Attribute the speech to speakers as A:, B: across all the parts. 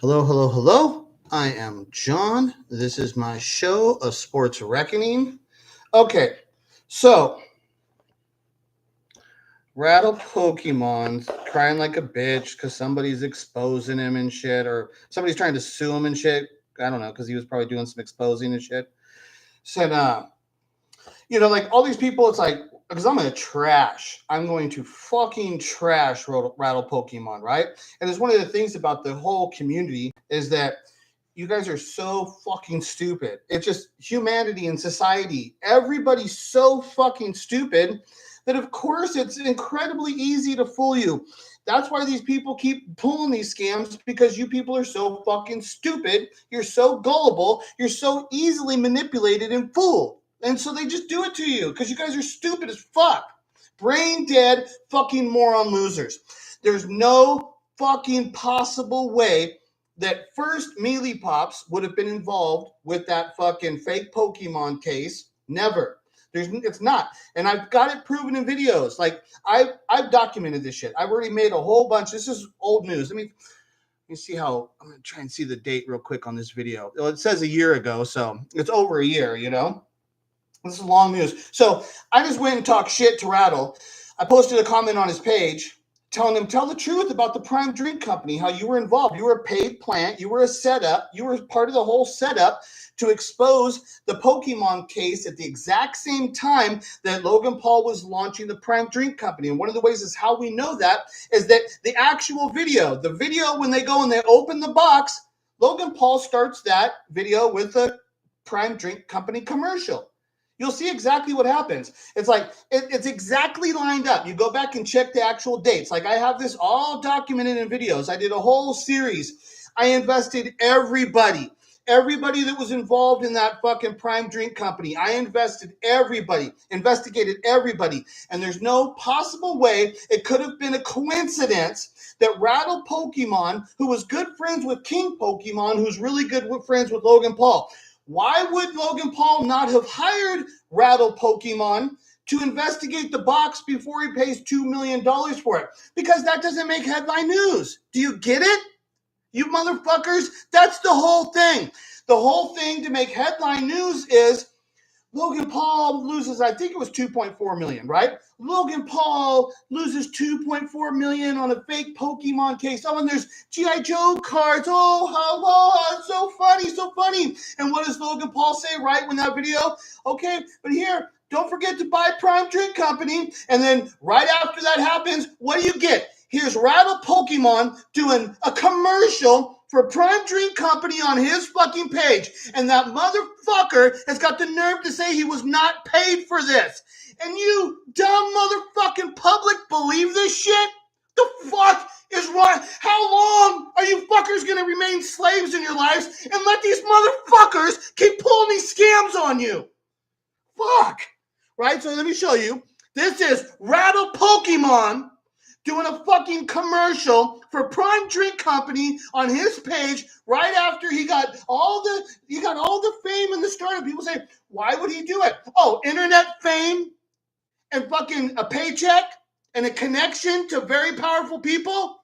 A: Hello, hello, hello. I am John. This is my show, A Sports Reckoning. Okay, so Rattle Pokemon's crying like a bitch because somebody's exposing him and shit, or somebody's trying to sue him and shit. I don't know, because he was probably doing some exposing and shit. Said, like all these people, it's like, because I'm going to fucking trash Rattle Pokemon, right? And it's one of the things about the whole community is that you guys are so fucking stupid. It's just humanity and society. Everybody's so fucking stupid that, of course, it's incredibly easy to fool you. That's why these people keep pulling these scams, because you people are so fucking stupid. You're so gullible. You're so easily manipulated and fooled. And so they just do it to you because you guys are stupid as fuck. Brain dead fucking moron losers. There's no fucking possible way that first Mealy Pops would have been involved with that fucking fake Pokemon case. Never. It's not. And I've got it proven in videos. Like I've documented this shit. I've already made a whole bunch. This is old news. Let me see how I'm gonna try and see the date real quick on this video. Well, it says a year ago, so it's over a year, This is long news. So I just went and talked shit to Rattle. I posted a comment on his page telling him, tell the truth about the Prime Drink Company, how you were involved. You were a paid plant. You were a setup. You were part of the whole setup to expose the Pokemon case at the exact same time that Logan Paul was launching the Prime Drink Company. And one of the ways is how we know that is that the actual video, when they go and they open the box, Logan Paul starts that video with a Prime Drink Company commercial. You'll see exactly what happens. It's like, it's exactly lined up. You go back and check the actual dates. Like I have this all documented in videos. I did a whole series. I invested everybody that was involved in that fucking Prime Drink Company. I investigated everybody. And there's no possible way it could have been a coincidence that Rattle Pokemon, who was good friends with King Pokemon, who's really good friends with Logan Paul. Why would Logan Paul not have hired Rattle Pokemon to investigate the box before he pays $2 million for it? Because that doesn't make headline news. Do you get it? You motherfuckers, that's the whole thing. The whole thing to make headline news is Logan Paul loses, I think it was 2.4 million, right? Logan Paul loses 2.4 million on a fake Pokemon case. Oh, and there's G.I. Joe cards. Oh, so funny, so funny. And what does Logan Paul say right when that video? Okay, but here, don't forget to buy Prime Drink Company. And then right after that happens, what do you get? Here's Rattle Pokemon doing a commercial for Prime Drink Company on his fucking page. And that motherfucker has got the nerve to say he was not paid for this. And you dumb motherfucking public believe this shit? The fuck is wrong? How long are you fuckers gonna remain slaves in your lives and let these motherfuckers keep pulling these scams on you? Fuck. Right? So let me show you. This is Rattle Pokemon doing a fucking commercial for Prime Drink Company on his page right after he got all the fame and the startup. People say, why would he do it? Oh, internet fame and fucking a paycheck and a connection to very powerful people?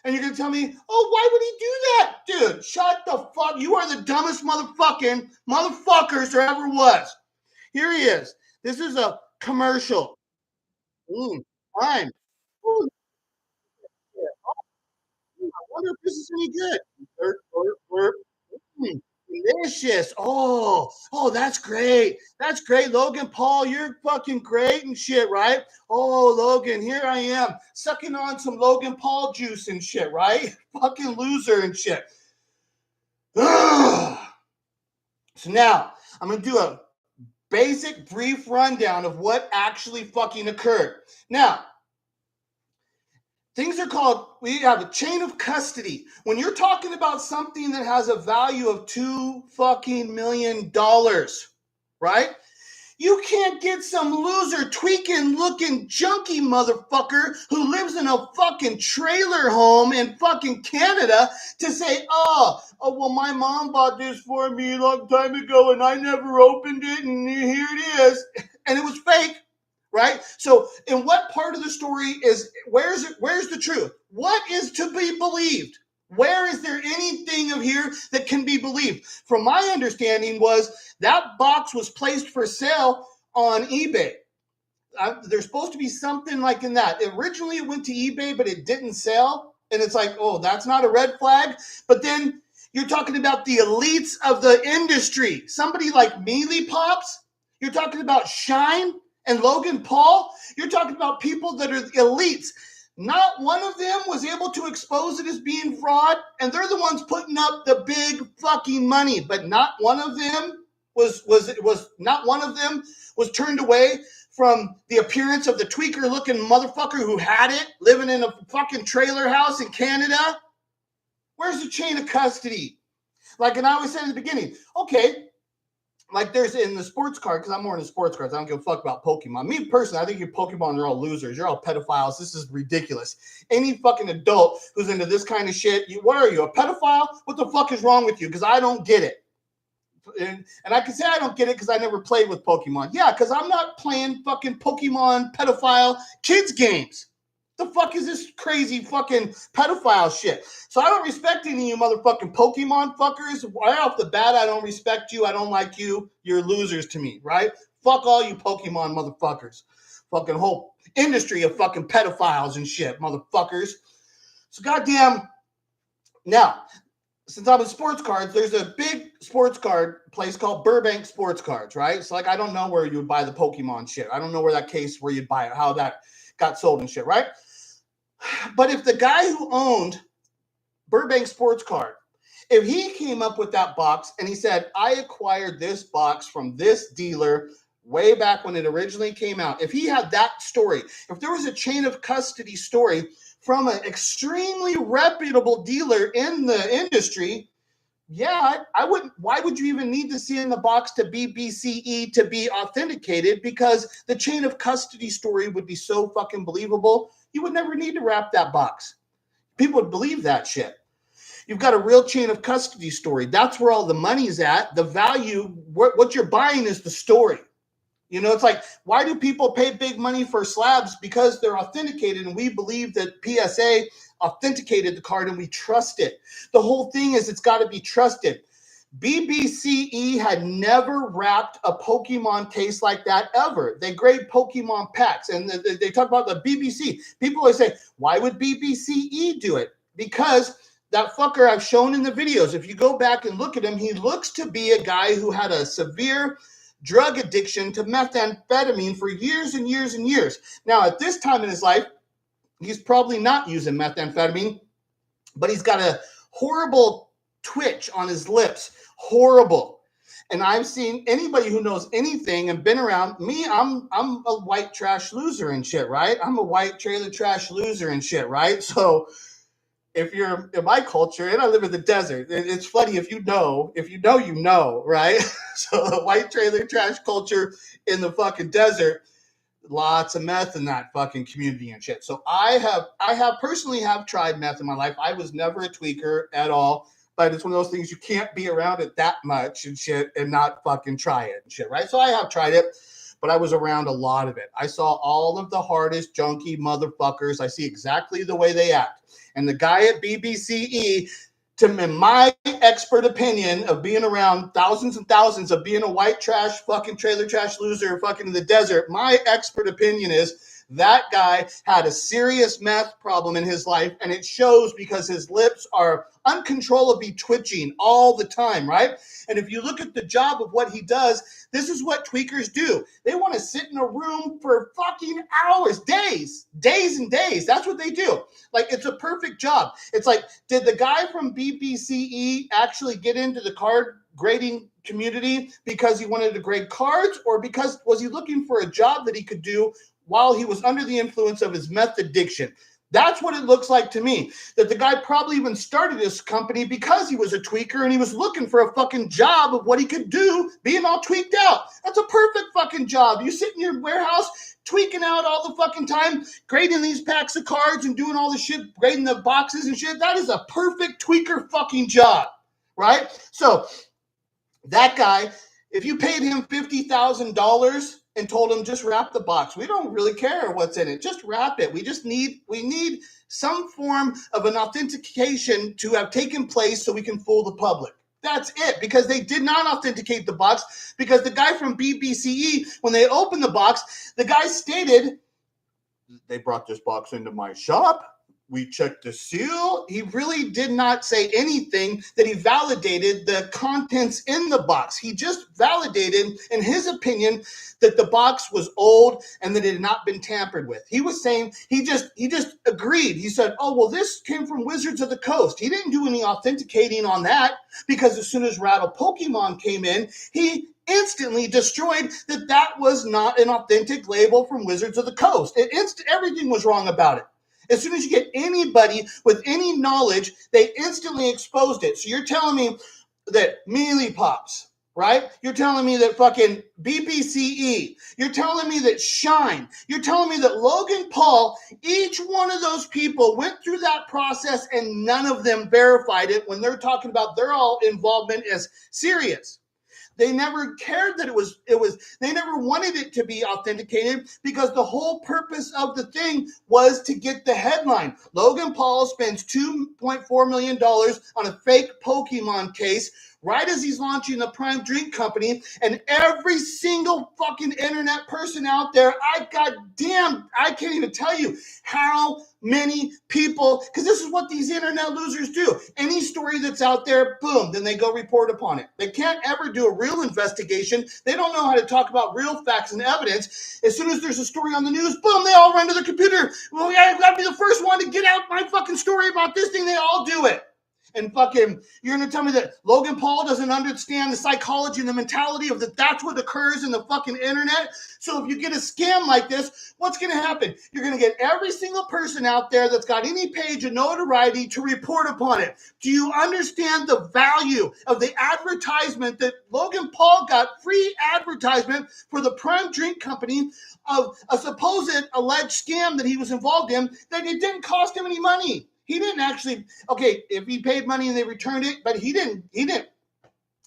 A: And you're going to tell me, oh, why would he do that? Dude, shut the fuck. You are the dumbest motherfuckers there ever was. Here he is. This is a commercial. Fine. Ooh, I wonder if this is any good. Burp, burp, burp. Mm, delicious. Oh, that's great. That's great. Logan Paul, you're fucking great and shit, right? Oh, Logan, here I am sucking on some Logan Paul juice and shit, right? Fucking loser and shit. Ugh. So now I'm going to do a basic brief rundown of what actually fucking occurred. Now, we have a chain of custody. When you're talking about something that has a value of $2 fucking million, right? You can't get some loser tweaking looking junkie motherfucker who lives in a fucking trailer home in fucking Canada to say, well, my mom bought this for me a long time ago and I never opened it and here it is. And it was fake. Right? So in what part of the story where's the truth? What is to be believed? Where is there anything of here that can be believed? From my understanding was that box was placed for sale on eBay. There's supposed to be something like in that. Originally, it went to eBay, but it didn't sell. And it's like, oh, that's not a red flag. But then you're talking about the elites of the industry. Somebody like Mealy Pops. You're talking about Shine and Logan Paul. You're talking about people that are elites. Not one of them was able to expose it as being fraud. And they're the ones putting up the big fucking money. But not one of them was turned away from the appearance of the tweaker looking motherfucker who had it living in a fucking trailer house in Canada. Where's the chain of custody? Like, and I always said in the beginning, okay, like there's in the sports card, because I'm more into sports cards. I don't give a fuck about Pokemon. Me personally, I think you Pokemon are all losers. You're all pedophiles. This is ridiculous. Any fucking adult who's into this kind of shit, what are you, a pedophile? What the fuck is wrong with you? Because I don't get it. And I can say I don't get it because I never played with Pokemon. Yeah, because I'm not playing fucking Pokemon pedophile kids games. The fuck is this crazy fucking pedophile shit? So I don't respect any of you motherfucking Pokemon fuckers. Right off the bat, I don't respect you. I don't like you. You're losers to me, right? Fuck all you Pokemon motherfuckers. Fucking whole industry of fucking pedophiles and shit, motherfuckers. So goddamn. Now, since I'm in sports cards, there's a big sports card place called Burbank Sports Cards, right? It's like, I don't know where you would buy the Pokemon shit. I don't know where that case, where you'd buy it, how that got sold and shit, right? But if the guy who owned Burbank Sports Card, if he came up with that box and he said, I acquired this box from this dealer way back when it originally came out, if he had that story, if there was a chain of custody story from an extremely reputable dealer in the industry, yeah, I wouldn't. Why would you even need to see in the box to BBCE to be authenticated? Because the chain of custody story would be so fucking believable. You would never need to wrap that box. People would believe that shit. You've got a real chain of custody story. That's where all the money's at. The value, what you're buying is the story. You know, it's like, why do people pay big money for slabs? Because they're authenticated, and we believe that PSA authenticated the card and we trust it. The whole thing is it's got to be trusted. BBCE had never wrapped a Pokemon case like that ever. They grade Pokemon packs, and they talk about the BBC. People always say, why would BBCE do it? Because that fucker I've shown in the videos, if you go back and look at him, he looks to be a guy who had a severe drug addiction to methamphetamine for years and years and years. Now, at this time in his life, he's probably not using methamphetamine, but he's got a horrible twitch on his lips. Horrible. And I've seen anybody who knows anything and been around me, I'm a white trash loser and shit, right? I'm a white trailer trash loser and shit, right? So if you're in my culture, and I live in the desert, it's funny if you know, you know, right? So the white trailer trash culture in the fucking desert, lots of meth in that fucking community and shit. So I have personally have tried meth in my life. I was never a tweaker at all, but it's one of those things you can't be around it that much and shit and not fucking try it and shit, right? So I have tried it, but I was around a lot of it. I saw all of the hardest junkie motherfuckers. I see exactly the way they act. And the guy at BBCE, in my expert opinion of being around thousands and thousands of being a white trash fucking trailer trash loser fucking in the desert, my expert opinion is that guy had a serious meth problem in his life, and it shows because his lips are uncontrollably twitching all the time, right? And if you look at the job of what he does, this is what tweakers do. They want to sit in a room for fucking hours, days and days. That's what they do. Like, it's a perfect job. It's like, did the guy from BBCE actually get into the card grading community because he wanted to grade cards, or because was he looking for a job that he could do while he was under the influence of his meth addiction? That's what it looks like to me, that the guy probably even started this company because he was a tweaker and he was looking for a fucking job of what he could do being all tweaked out. That's a perfect fucking job. You sit in your warehouse tweaking out all the fucking time, grading these packs of cards and doing all the shit, grading the boxes and shit. That is a perfect tweaker fucking job, right? So that guy, if you paid him $50,000 and told him, just wrap the box. We don't really care what's in it. Just wrap it. We need some form of an authentication to have taken place so we can fool the public. That's it, because they did not authenticate the box, because the guy from BBCE, when they opened the box, the guy stated, they brought this box into my shop. We checked the seal. He really did not say anything that he validated the contents in the box. He just validated, in his opinion, that the box was old and that it had not been tampered with. He was saying, he just agreed. He said, oh, well, this came from Wizards of the Coast. He didn't do any authenticating on that, because as soon as Rattle Pokemon came in, he instantly destroyed that was not an authentic label from Wizards of the Coast. Everything was wrong about it. As soon as you get anybody with any knowledge, they instantly exposed it. So you're telling me that Mealy Pops, right? You're telling me that fucking BBCE. You're telling me that Shine. You're telling me that Logan Paul, each one of those people went through that process and none of them verified it when they're talking about their all involvement as serious. They never cared that it was, they never wanted it to be authenticated, because the whole purpose of the thing was to get the headline. Logan Paul spends $2.4 million on a fake Pokemon case right as he's launching the Prime Drink Company, and every single fucking internet person out there, I can't even tell you how many people, because this is what these internet losers do. Any story that's out there, boom, then they go report upon it. They can't ever do a real investigation. They don't know how to talk about real facts and evidence. As soon as there's a story on the news, boom, they all run to their computer. Well, yeah, I've got to be the first one to get out my fucking story about this thing. They all do it. And fucking, you're going to tell me that Logan Paul doesn't understand the psychology and the mentality of that's what occurs in the fucking internet? So if you get a scam like this, what's going to happen? You're going to get every single person out there that's got any page of notoriety to report upon it. Do you understand the value of the advertisement that Logan Paul got? Free advertisement for the Prime Drink Company of a supposed alleged scam that he was involved in, that it didn't cost him any money. He didn't actually, okay, if he paid money and they returned it, but he didn't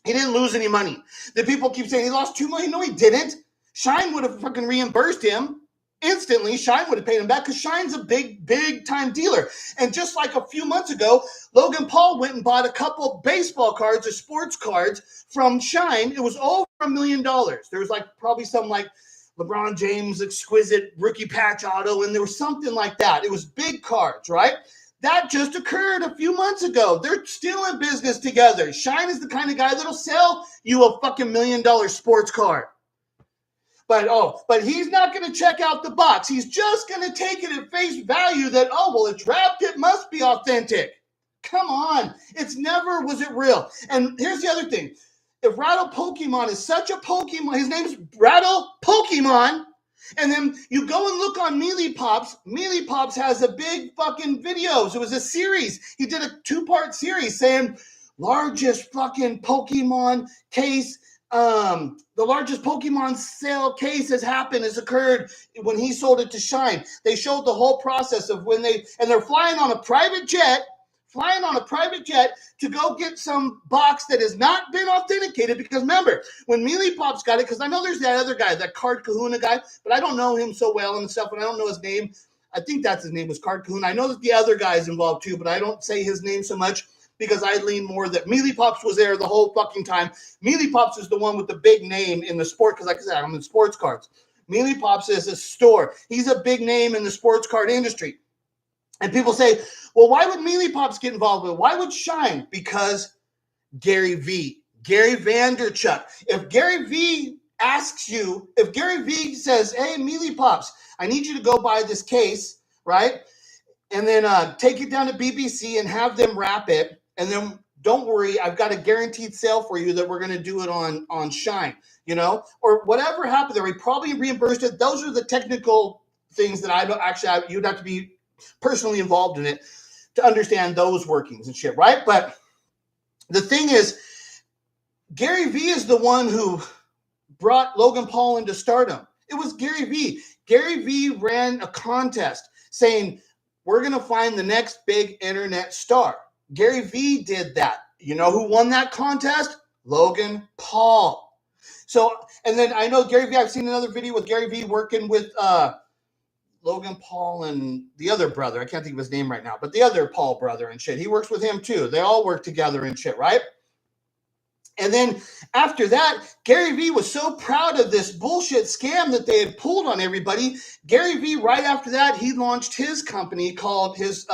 A: lose any money. The people keep saying he lost $2 million. No, he didn't. Shine would have fucking reimbursed him instantly. Shine would have paid him back, because Shine's a big time dealer. And just like a few months ago, Logan Paul went and bought a couple baseball cards or sports cards from Shine. It was over $1 million. There was like probably some like LeBron James exquisite rookie patch auto, and there was something like that. It was big cards, right? That just occurred a few months ago. They're still in business together. Shine is the kind of guy that'll sell you a fucking $1 million sports card. But he's not going to check out the box. He's just going to take it at face value that, oh, well, it's wrapped. It must be authentic. Come on. It's never was it real. And here's the other thing. If Rattle Pokemon is such a Pokemon, his name's Rattle Pokemon, and then you go and look on Mealy Pops. Mealy Pops has a big fucking videos. It was a series. He did a 2-part series saying largest fucking Pokemon case. The largest Pokemon sale case has occurred when he sold it to Shine. They showed the whole process of when they're flying on a private jet to go get some box that has not been authenticated. Because remember, when Mealy Pops got it, because I know there's that other guy, that Card Kahuna guy, but I don't know him so well and stuff, and I don't know his name. I think that's his name was Card Kahuna. I know that the other guy is involved too, but I don't say his name so much, because I lean more that Mealy Pops was there the whole fucking time. Mealy Pops is the one with the big name in the sport, because like I said, I'm in sports cards. Mealy Pops is a store. He's a big name in the sports card industry. And people say, well, why would Mealy Pops get involved with it? Why would Shine? Because Gary Vaynerchuk. If Gary V says, hey, Mealy Pops, I need you to go buy this case, right? And then take it down to BBC and have them wrap it. And then don't worry, I've got a guaranteed sale for you that we're going to do it on Shine, or whatever happened there. We probably reimbursed it. Those are the technical things that you'd have to be personally involved in it to understand those workings and shit, right? But the thing is, Gary V is the one who brought Logan Paul into stardom. It was Gary V. Gary V ran a contest saying, we're going to find the next big internet star. Gary V did that. You know who won that contest? Logan Paul. So, and then I know Gary Vee, I've seen another video with Gary Vee working with Logan Paul and the other brother. I can't think of his name right now, but the other Paul brother and shit. He works with him too. They all work together and shit, right? And then after that, Gary Vee was so proud of this bullshit scam that they had pulled on everybody. Gary Vee, right after that, he launched his company called his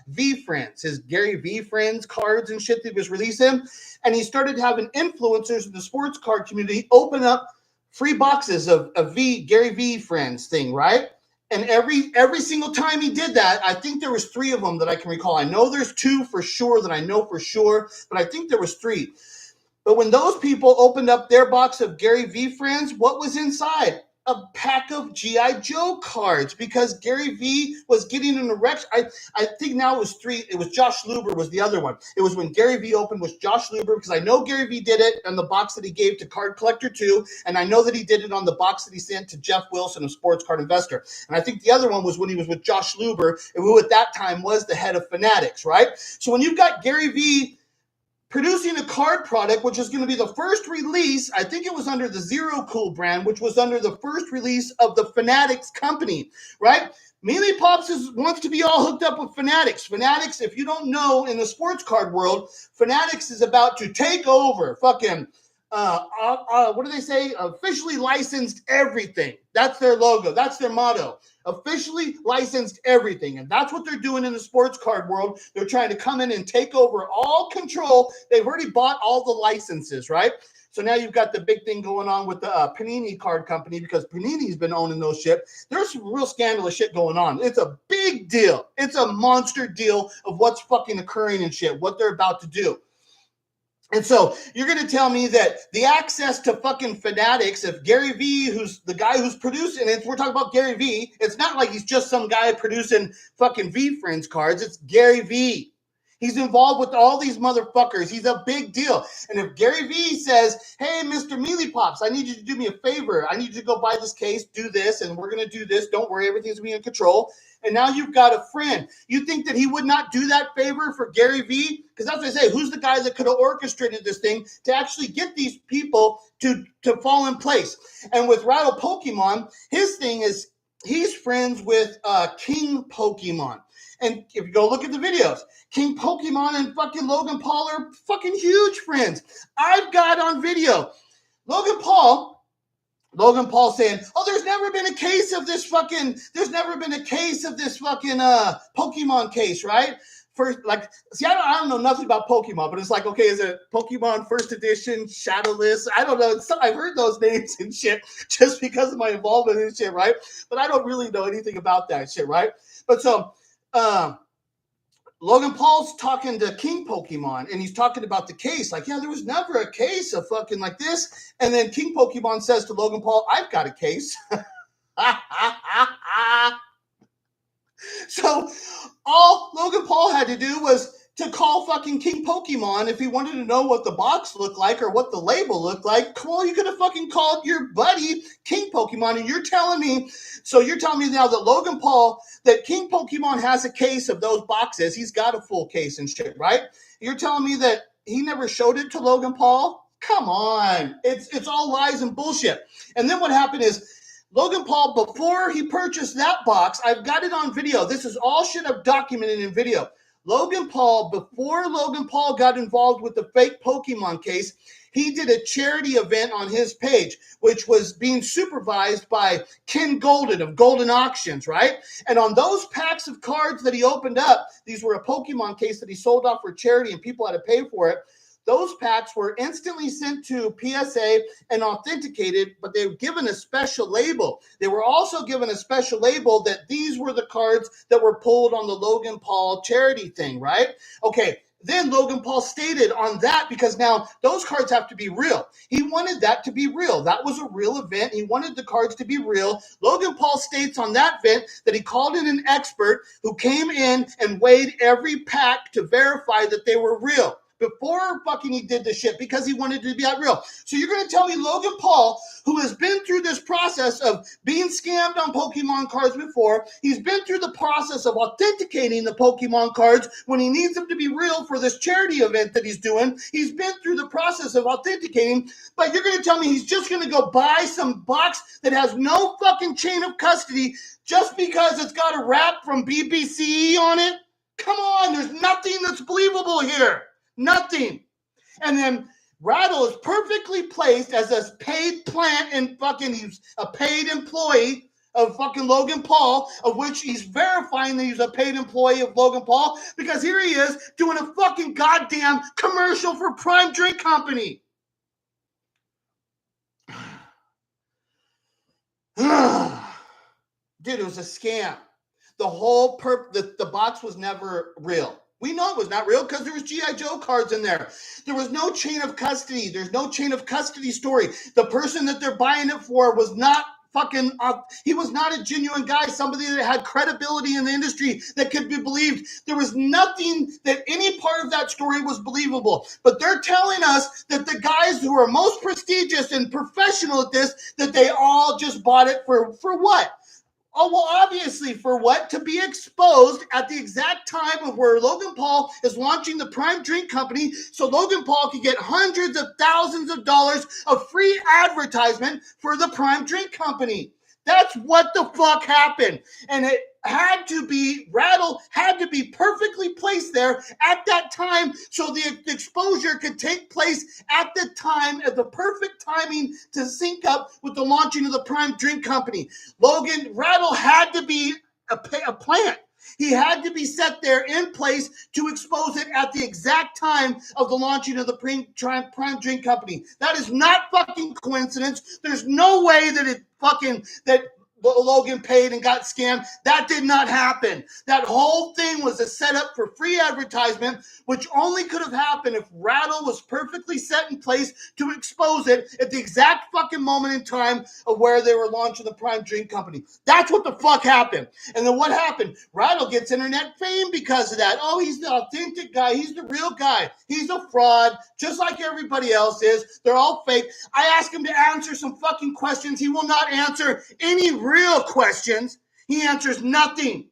A: V Friends, his Gary Vee Friends cards and shit that he was releasing. And he started having influencers in the sports card community open up free boxes of Gary Vee Friends thing, right? And every single time he did that, I think there was 3 of them that I can recall. I know there's 2 for sure that I know for sure, but I think there was 3. But when those people opened up their box of Gary Vee Friends, what was inside? A pack of G.I. Joe cards, because Gary Vee was getting an erection. I think now it was 3. It was Josh Luber was the other one. It was when Gary Vee opened was Josh Luber, because I know Gary Vee did it on the box that he gave to Card Collector 2, and I know that he did it on the box that he sent to Jeff Wilson of Sports Card Investor. And I think the other one was when he was with Josh Luber, who at that time was the head of Fanatics, right? So when you've got Gary Vee producing a card product, which is going to be the first release, I think it was under the Zero Cool brand, which was under the first release of the Fanatics company, right? Mealy Pops wants to be all hooked up with Fanatics. Fanatics, if you don't know, in the sports card world, Fanatics is about to take over fucking, what do they say? Officially licensed everything. That's their logo. That's their motto. Officially licensed everything. And that's what they're doing in the sports card world. They're trying to come in and take over all control. They've already bought all the licenses, right? So now you've got the big thing going on with the Panini card company, because Panini's been owning those shit. There's some real scandalous shit going on. It's a big deal. It's a monster deal of what's fucking occurring and shit, what they're about to do. And so you're going to tell me that the access to fucking Fanatics, if Gary Vee, who's the guy who's producing it, we're talking about Gary Vee, it's not like he's just some guy producing fucking V Friends cards. It's Gary Vee. He's involved with all these motherfuckers. He's a big deal. And if Gary Vee says, hey, Mr. Mealy Pops, I need you to do me a favor. I need you to go buy this case, do this, and we're going to do this. Don't worry, everything's going to be in control. And now you've got a friend. You think that he would not do that favor for Gary Vee? Because that's what I say. Who's the guy that could have orchestrated this thing to actually get these people to fall in place? And with Rattle Pokemon, his thing is he's friends with King Pokemon. And if you go look at the videos, King Pokemon and fucking Logan Paul are fucking huge friends. I've got on video Logan Paul saying, oh, there's never been a case of this fucking Pokemon case, right? First, like, see, I don't know nothing about Pokemon, but it's like, okay, is it Pokemon First Edition, Shadowless? I don't know. I've heard those names and shit just because of my involvement in shit, right? But I don't really know anything about that shit, right? But so, Logan Paul's talking to King Pokemon, and he's talking about the case. Like, yeah, there was never a case of fucking like this. And then King Pokemon says to Logan Paul, I've got a case. So all Logan Paul had to do was to call fucking King Pokemon if he wanted to know what the box looked like or what the label looked like. Well, you could have fucking called your buddy King Pokemon, and you're telling me now that King Pokemon has a case of those boxes. He's got a full case and shit, right? You're telling me that he never showed it to Logan Paul? Come on. It's all lies and bullshit. And then what happened is, Logan Paul, before he purchased that box, I've got it on video. This is all shit I've documented in video. Before Logan Paul got involved with the fake Pokemon case, he did a charity event on his page, which was being supervised by Ken Golden of Golden Auctions, right? And on those packs of cards that he opened up, these were a Pokemon case that he sold off for charity and people had to pay for it. Those packs were instantly sent to PSA and authenticated, but they were given a special label. They were also given a special label that these were the cards that were pulled on the Logan Paul charity thing, right? Okay, then Logan Paul stated on that, because now those cards have to be real. He wanted that to be real. That was a real event. He wanted the cards to be real. Logan Paul states on that event that he called in an expert who came in and weighed every pack to verify that they were real. before fucking he did the shit because he wanted to be at real. So you're going to tell me Logan Paul, who has been through this process of being scammed on Pokemon cards before, he's been through the process of authenticating the Pokemon cards when he needs them to be real for this charity event that he's doing. He's been through the process of authenticating, but you're going to tell me he's just going to go buy some box that has no fucking chain of custody just because it's got a rap from BBC on it? Come on, there's nothing that's believable here. Nothing. And then Rattle is perfectly placed as a paid plant and fucking he's a paid employee of fucking Logan Paul, of which he's verifying that he's a paid employee of Logan Paul because here he is doing a fucking goddamn commercial for Prime Drink Company. Dude, it was a scam. The whole the box was never real. We know it was not real because there was G.I. Joe cards in there. There was no chain of custody. There's no chain of custody story. The person that they're buying it for was not fucking, he was not a genuine guy, somebody that had credibility in the industry that could be believed. There was nothing that any part of that story was believable. But they're telling us that the guys who are most prestigious and professional at this, that they all just bought it for what? Oh, well, obviously, for what? To be exposed at the exact time of where Logan Paul is launching the Prime Drink Company so Logan Paul can get hundreds of thousands of dollars of free advertisement for the Prime Drink Company. That's what the fuck happened. And it had to be, Rattle had to be perfectly placed there at that time so the exposure could take place at the time, at the perfect timing to sync up with the launching of the Prime Drink Company. Rattle had to be a plant. He had to be set there in place to expose it at the exact time of the launching of the Prime Drink Company. That is not fucking coincidence. There's no way that Logan paid and got scammed. That did not happen. That whole thing was a setup for free advertisement, which only could have happened if Rattle was perfectly set in place to expose it at the exact fucking moment in time of where they were launching the Prime Drink Company. That's what the fuck happened. And then what happened? Rattle gets internet fame because of that. Oh, he's the authentic guy. He's the real guy. He's a fraud, just like everybody else is. They're all fake. I asked him to answer some fucking questions. He will not answer any real questions. He answers nothing.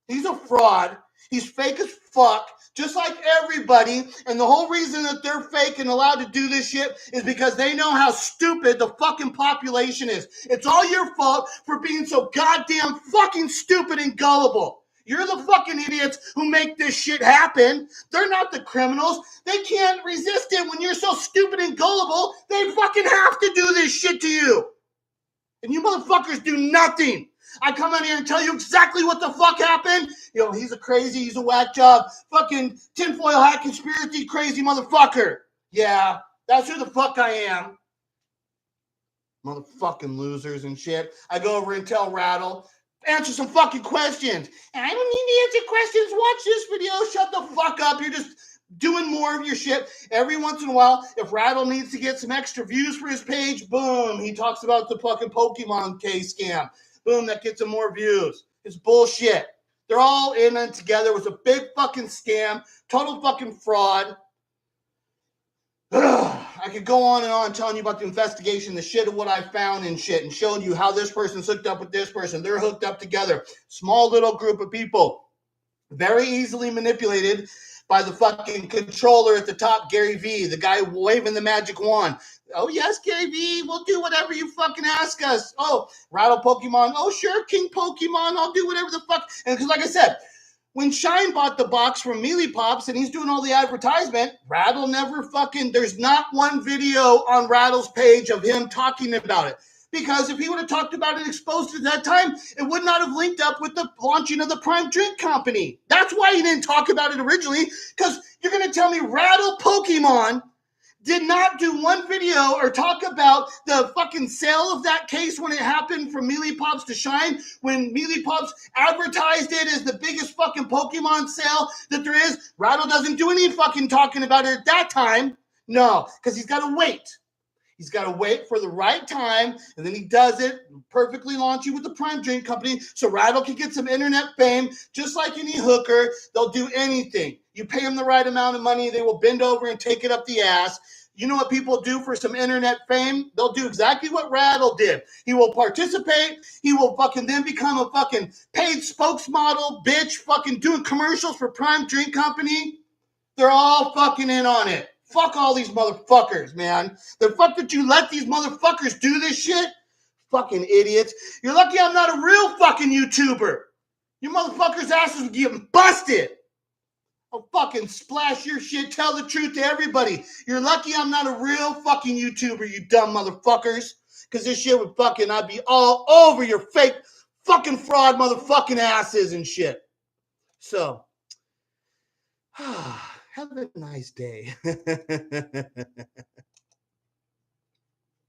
A: He's a fraud. He's fake as fuck, just like everybody. And the whole reason that they're fake and allowed to do this shit is because they know how stupid the fucking population is. It's all your fault for being so goddamn fucking stupid and gullible. You're the fucking idiots who make this shit happen. They're not the criminals. They can't resist it when you're so stupid and gullible. They fucking have to do this shit to you. And you motherfuckers do nothing. I come out here and tell you exactly what the fuck happened. You know, he's a whack job, fucking tinfoil hat conspiracy crazy motherfucker. Yeah, that's who the fuck I am. Motherfucking losers and shit. I go over and tell Rattle, answer some fucking questions. And I don't need to answer questions. Watch this video. Shut the fuck up. You're just doing more of your shit. Every once in a while, if Rattle needs to get some extra views for his page, boom, he talks about the fucking Pokemon case scam. Boom, that gets him more views. It's bullshit. They're all in and together. It was a big fucking scam. Total fucking fraud. I could go on and on telling you about the investigation, the shit of what I found and shit, and showing you how this person's hooked up with this person. They're hooked up together. Small little group of people. Very easily manipulated by the fucking controller at the top, Gary V, the guy waving the magic wand. Oh, yes, Gary V, we'll do whatever you fucking ask us. Oh, Rattle Pokemon. Oh, sure, King Pokemon. I'll do whatever the fuck. And because, like I said, when Shine bought the box from Mealy Pops and he's doing all the advertisement, Rattle never fucking, there's not one video on Rattle's page of him talking about it. Because if he would have talked about it exposed at that time, it would not have linked up with the launching of the Prime Drink Company. That's why he didn't talk about it originally, because you're going to tell me Rattle Pokemon did not do one video or talk about the fucking sale of that case when it happened from Mealy Pops to Shine, when Mealy Pops advertised it as the biggest fucking Pokemon sale that there is. Rattle doesn't do any fucking talking about it at that time. No, because he's got to wait. He's got to wait for the right time, and then he does it, perfectly launching with the Prime Drink Company, so Rattle can get some internet fame, just like any hooker. They'll do anything. You pay them the right amount of money, they will bend over and take it up the ass. You know what people do for some internet fame? They'll do exactly what Rattle did. He will participate. He will fucking then become a fucking paid spokesmodel, bitch, fucking doing commercials for Prime Drink Company. They're all fucking in on it. Fuck all these motherfuckers, man. The fuck that you let these motherfuckers do this shit? Fucking idiots. You're lucky I'm not a real fucking YouTuber. You motherfuckers' asses are getting busted. I'll fucking splash your shit, tell the truth to everybody. You're lucky I'm not a real fucking YouTuber, you dumb motherfuckers. Because this shit would fucking, I'd be all over your fake fucking fraud motherfucking asses and shit. So, have a nice day.